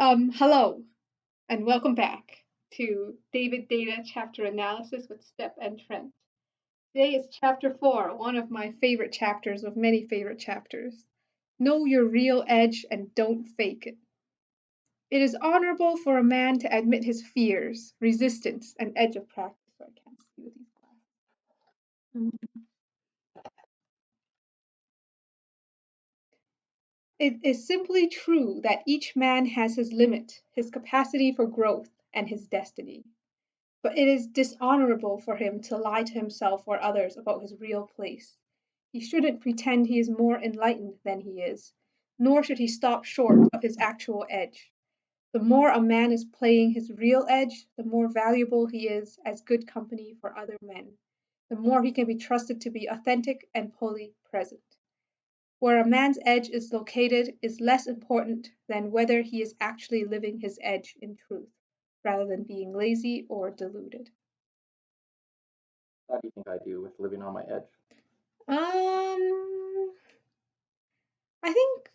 Hello and welcome back to David Deida chapter analysis with Step and Trent. Today is chapter 4, one of my favorite chapters of many favorite chapters. Know your real edge and don't fake it. It is honorable for a man to admit his fears, resistance, and edge of practice. So I can't see with these glasses. It is simply true that each man has his limit, his capacity for growth, and his destiny. But it is dishonorable for him to lie to himself or others about his real place. He shouldn't pretend he is more enlightened than he is, nor should he stop short of his actual edge. The more a man is playing his real edge, the more valuable he is as good company for other men, the more he can be trusted to be authentic and fully present. Where a man's edge is located is less important than whether he is actually living his edge in truth, rather than being lazy or deluded. How do you think I do with living on my edge? Um, I think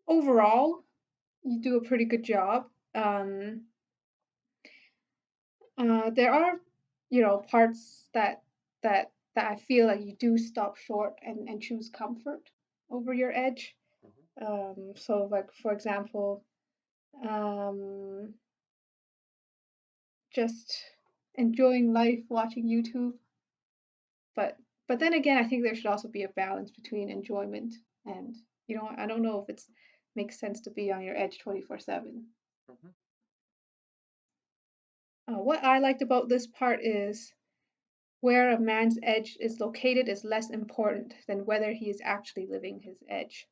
overall you do a pretty good job. There are, parts that I feel like you do stop short and choose comfort over your edge. Mm-hmm. So like for example, um, just enjoying life, watching YouTube. But but then again, I think there should also be a balance between enjoyment and I don't know if it's makes sense to be on your edge 24/7. Mm-hmm. What I liked about this part is where a man's edge is located is less important than whether he is actually living his edge.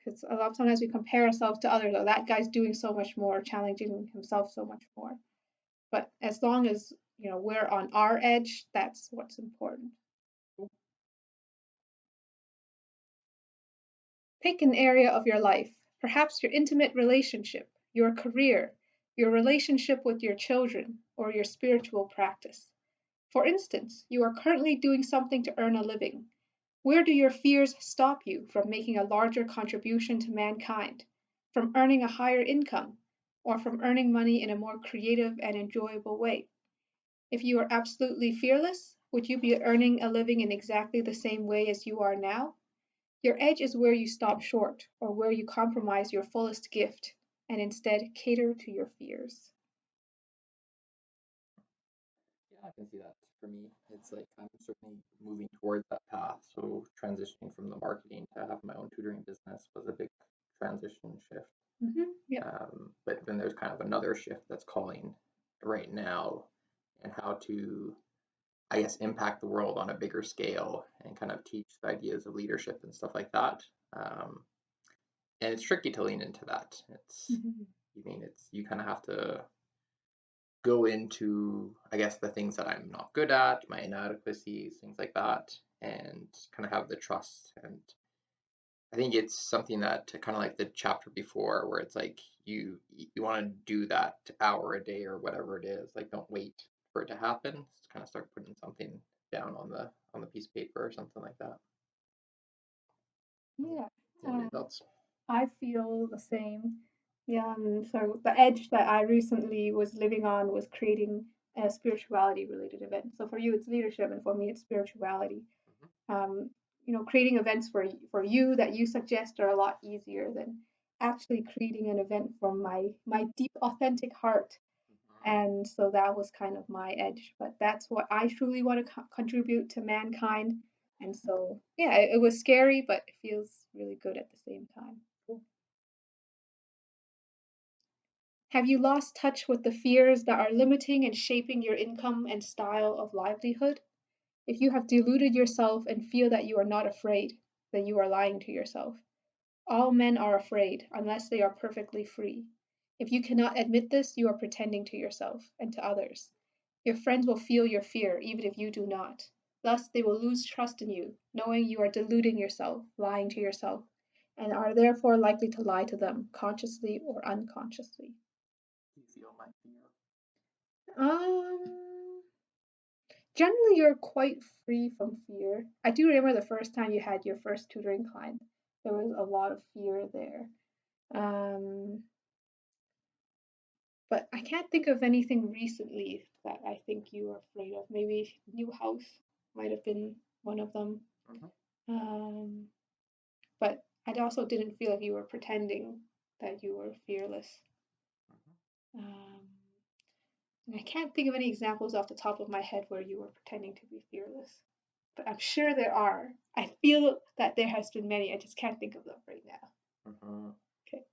Because a lot of times we compare ourselves to others. Oh, that guy's doing so much more, challenging himself so much more. But as long as we're on our edge, that's what's important. Pick an area of your life, perhaps your intimate relationship, your career, your relationship with your children, or your spiritual practice. For instance, you are currently doing something to earn a living. Where do your fears stop you from making a larger contribution to mankind, from earning a higher income, or from earning money in a more creative and enjoyable way? If you are absolutely fearless, would you be earning a living in exactly the same way as you are now? Your edge is where you stop short or where you compromise your fullest gift and instead cater to your fears. Yeah, I can see that. For me, it's like I'm certainly moving towards that path. So transitioning from the marketing to have my own tutoring business was a big transition shift. Yep. But then there's kind of another shift that's calling right now, and how to, I guess, impact the world on a bigger scale and kind of teach the ideas of leadership and stuff like that. Um, and it's tricky to lean into that. Mhm. It's you kind of have to go into, I guess, the things that I'm not good at, my inadequacies, things like that, and kind of have the trust. And I think it's something that kind of like the chapter before, where it's like you want to do that hour a day or whatever it is. Like, don't wait for it to happen. Just kind of start putting something down on the piece of paper or something like that. Yeah. Yeah. What are your Um, thoughts? I feel the same. Yeah, so the edge that I recently was living on was creating a spirituality related event. So for you, it's leadership, and for me, it's spirituality. Mm-hmm. Creating events for you that you suggest are a lot easier than actually creating an event from my deep, authentic heart. And so that was kind of my edge. But that's what I truly want to contribute to mankind. And so, yeah, it was scary, but it feels really good at the same time. Cool. Have you lost touch with the fears that are limiting and shaping your income and style of livelihood? If you have deluded yourself and feel that you are not afraid, then you are lying to yourself. All men are afraid unless they are perfectly free. If you cannot admit this, you are pretending to yourself and to others. Your friends will feel your fear even if you do not. Thus, they will lose trust in you, knowing you are deluding yourself, lying to yourself, and are therefore likely to lie to them, consciously or unconsciously. Do you feel my fear? Um, Generally, you're quite free from fear. I do remember the first time you had your first tutoring client. There was a lot of fear there. Um, But I can't think of anything recently that I think you are afraid of. Maybe new house might have been one of them. Mhm. Um, but I also didn't feel like you were pretending that you were fearless. Um, and I can't think of any examples off the top of my head where you were pretending to be fearless. But I'm sure there are. I feel that there has been many. I just can't think of them right now. Mhm. Okay.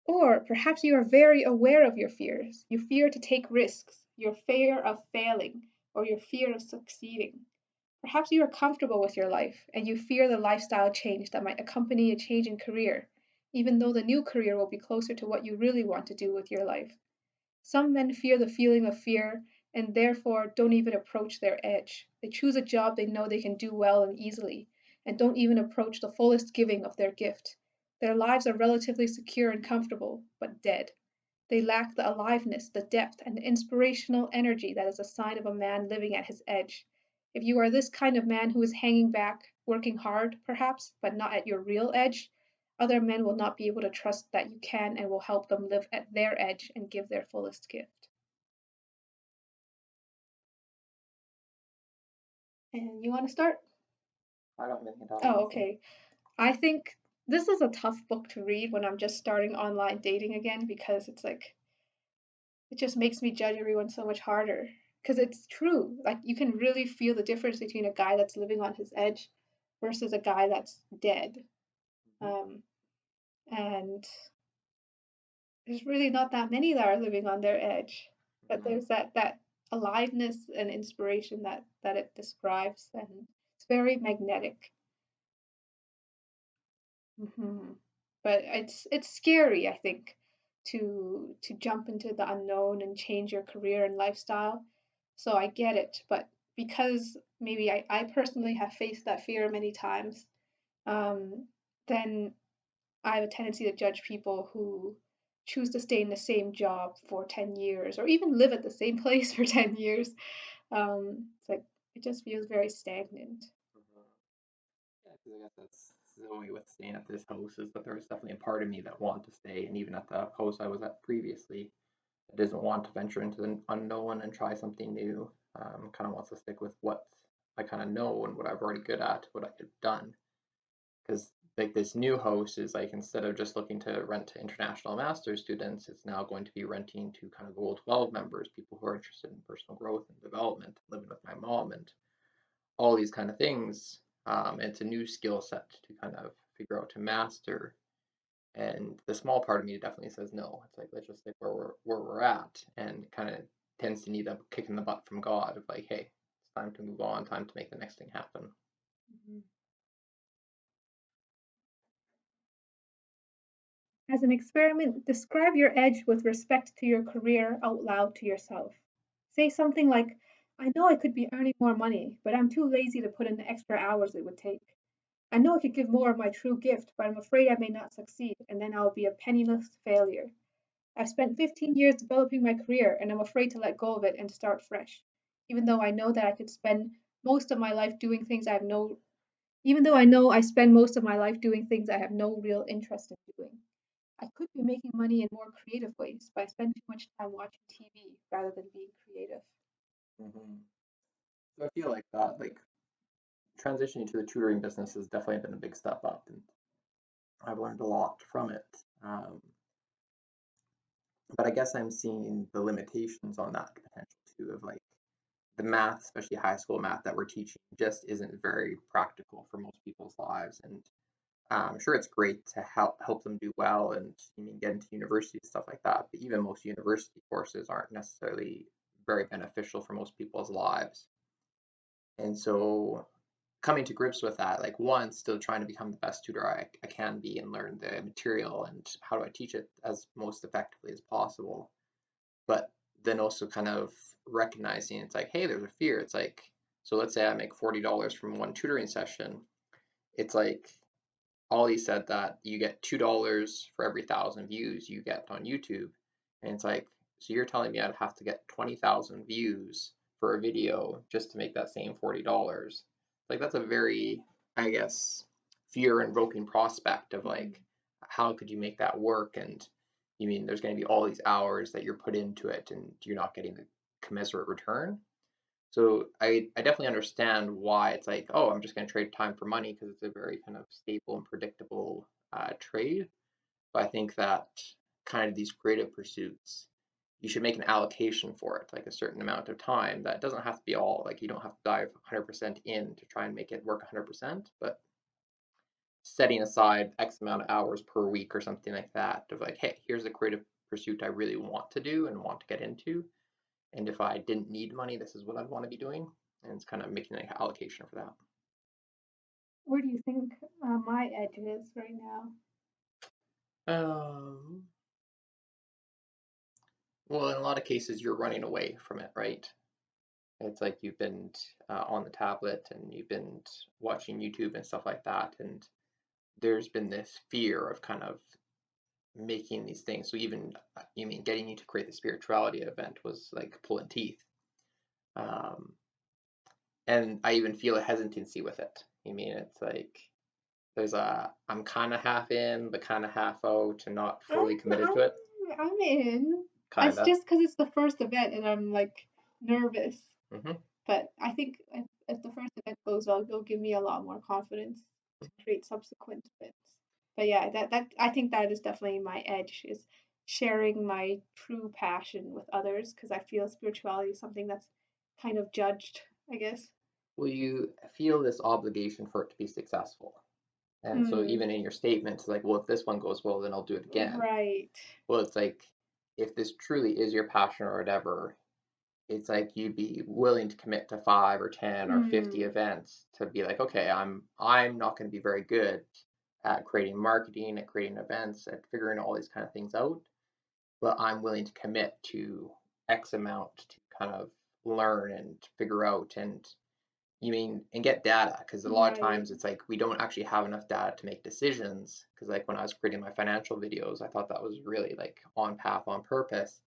Or perhaps you are very aware of your fears. You fear to take risks, your fear of failing, or your fear of succeeding. Perhaps you are comfortable with your life and you fear the lifestyle change that might accompany a change in career, even though the new career will be closer to what you really want to do with your life. Some men fear the feeling of fear and therefore don't even approach their edge. They choose a job they know they can do well and easily, and don't even approach the fullest giving of their gift. Their lives are relatively secure and comfortable, but dead. They lack the aliveness, the depth, and the inspirational energy that is a sign of a man living at his edge. If you are this kind of man who is hanging back, working hard, perhaps, but not at your real edge, other men will not be able to trust that you can and will help them live at their edge and give their fullest gift. And you want to start? I don't really have Oh, anything. okay. I think this is a tough book to read when I'm just starting online dating again because it's like it just makes me judge everyone so much harder. Because it's true. Like, you can really feel the difference between a guy that's living on his edge versus a guy that's dead. Mhm. Um, and there's really not that many that are living on their edge. But Mhm. there's that aliveness and inspiration that it describes, and it's very magnetic. Hmm. But it's scary, I think, to jump into the unknown and change your career and lifestyle. So I get it, but because maybe I personally have faced that fear many times, um, then I have a tendency to judge people who choose to stay in the same job for 10 years or even live at the same place for 10 years. It's like it just feels very stagnant. Mhm. Yeah, because I guess that's the only with staying at this house is that there was definitely a part of me that wanted to stay, and even at the house I was at previously, that doesn't want to venture into the unknown and try something new. Kind of wants to stick with what I kind of know and what I've already good at, what I've done. Because like this new house is like instead of just looking to rent to international master's students, it's now going to be renting to kind of Gold 12 members, people who are interested in personal growth and development, living with my mom and all these kind of things. It's a new skill set to kind of figure out to master. And the small part of me definitely says no. It's like let's just stick where we're at, and kind of tends to need a kick in the butt from God of like, hey, it's time to move on, time to make the next thing happen. Mhm. As an experiment, describe your edge with respect to your career out loud to yourself. Say something like, I know I could be earning more money, but I'm too lazy to put in the extra hours it would take. I know I could give more of my true gift, but I'm afraid I may not succeed, and then I'll be a penniless failure. I've spent 15 years developing my career, and I'm afraid to let go of it and start fresh. Even though I know that I could spend most of my life doing things I have no, even though I know I spend most of my life doing things I have no real interest in doing. I could be making money in more creative ways, but I spend too much time watching TV rather than being creative. Mm-hmm. So I feel like that, like transitioning to the tutoring business has definitely been a big step up, and I've learned a lot from it. Um, but I guess I'm seeing the limitations on that potential too, of like the math, especially high school math that we're teaching, just isn't very practical for most people's lives. And I'm sure it's great to help them do well and get into university and stuff like that. But even most university courses aren't necessarily very beneficial for most people's lives. And so coming to grips with that, like one, still trying to become the best tutor I can be and learn the material and how do I teach it as most effectively as possible. But then also kind of recognizing it's like, hey, there's a fear. It's like, so let's say I make $40 from one tutoring session. It's like Ollie said that you get $2 for every 1,000 views you get on YouTube. And it's like, so you're telling me I'd have to get 20,000 views for a video just to make that same $40. Like that's a very, I guess, fear invoking prospect of Mhm. like, how could you make that work? And you mean there's going to be all these hours that you're put into it and you're not getting the commensurate return. So I definitely understand why it's like, oh, I'm just going to trade time for money because it's a very kind of stable and predictable trade. But I think that kind of these creative pursuits, you should make an allocation for it, like a certain amount of time. That doesn't have to be all, like you don't have to dive 100% in to try and make it work 100%, but setting aside X amount of hours per week or something like that of like, hey, here's a creative pursuit I really want to do and want to get into. And if I didn't need money, this is what I'd want to be doing. And it's kind of making an allocation for that. Where do you think my edge is right now? Um, well, in a lot of cases, you're running away from it, right? It's like you've been on the tablet and you've been watching YouTube and stuff like that. And there's been this fear of kind of making these things. So even, you mean getting you to create the spirituality event was like pulling teeth. Um, and I even feel a hesitancy with it. You mean it's like there's a I'm kind of half in, but kind of half out, and not I'm fully committed I'm to it. I'm in. Kind It's of. just because it's the first event and I'm like nervous. Hmm. But I think if the first event goes well, it'll give me a lot more confidence to create subsequent events. But yeah, that I think that is definitely my edge is sharing my true passion with others because I feel spirituality is something that's kind of judged, I guess. Will you feel this obligation for it to be successful? And so Hmm. even in your statements, like, well, if this one goes well, then I'll do it again. Right. Well, it's like if this truly is your passion or whatever, it's like you'd be willing to commit to 5 or 10 or 50 Hmm. events to be like, okay, I'm not going to be very good at creating marketing, at creating events, at figuring all these kind of things out, but I'm willing to commit to X amount to kind of learn and figure out and you mean and get data because a lot of Right. times it's like we don't actually have enough data to make decisions because like when I was creating my financial videos I thought that was really like on path on purpose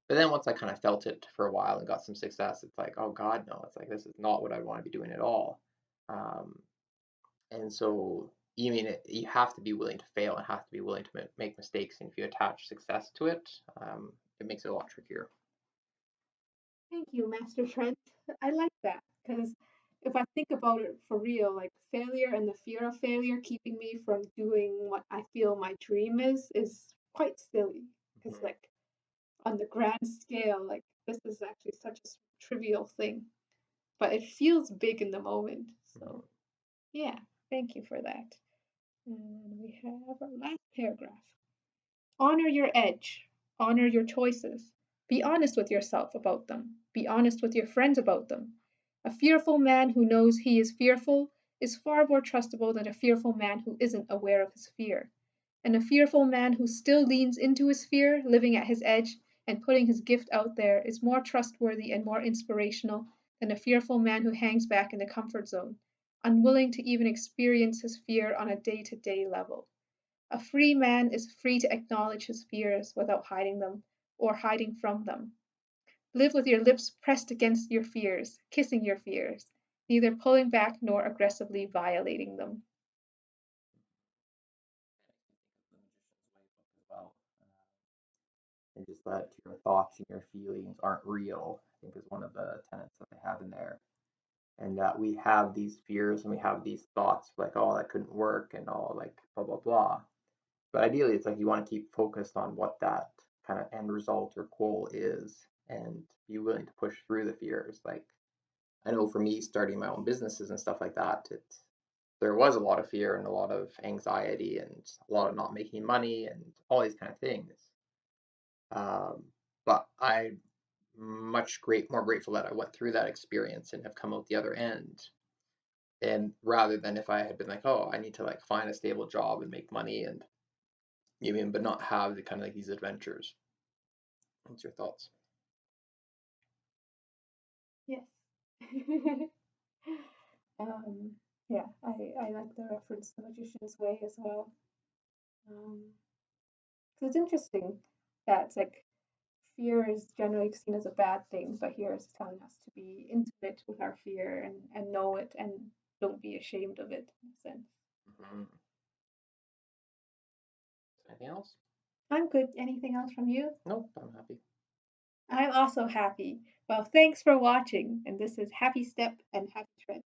but then once I kind of felt it for a while and got some success it's like oh god no it's like this is not what I want to be doing at all um, and so you mean it, you have to be willing to fail and have to be willing to make mistakes and if you attach success to it it makes it a lot trickier. Thank you, Master Trent. I like that because if I think about it for real, like failure and the fear of failure keeping me from doing what I feel my dream is quite silly. Because Mhm. like on the grand scale, like this is actually such a trivial thing, but it feels big in the moment. Mhm. So yeah, thank you for that. And we have our last paragraph. Honor your edge. Honor your choices. Be honest with yourself about them. Be honest with your friends about them. A fearful man who knows he is fearful is far more trustable than a fearful man who isn't aware of his fear. And a fearful man who still leans into his fear, living at his edge and putting his gift out there, is more trustworthy and more inspirational than a fearful man who hangs back in the comfort zone, unwilling to even experience his fear on a day to day level. A free man is free to acknowledge his fears without hiding them or hiding from them. Live with your lips pressed against your fears, kissing your fears, neither pulling back nor aggressively violating them. Well, and just that your thoughts and your feelings aren't real, I think is one of the tenets that they have in there. And that we have these fears and we have these thoughts like, oh, that couldn't work and all like blah blah blah. But ideally it's like you want to keep focused on what that kind of end result or goal is and be willing to push through the fears. Like I know for me starting my own businesses and stuff like that, there was a lot of fear and a lot of anxiety and a lot of not making money and all these kind of things. But I more grateful that I went through that experience and have come out the other end. And rather than if I had been like, oh, I need to like find a stable job and make money and you mean, but not have the kind of like these adventures. What's your thoughts? Yes. um, yeah, I like the reference to Magician's Way as well. Um, 'Cause it's interesting that it's like fear is generally seen as a bad thing, but here it's telling us to be intimate with our fear and know it and don't be ashamed of it in a sense. Mm-hmm. Anything else? I'm good. Anything else from you? Nope, I'm happy. I'm also happy. Well, thanks for watching. And this is Happy Step and Happy Trent.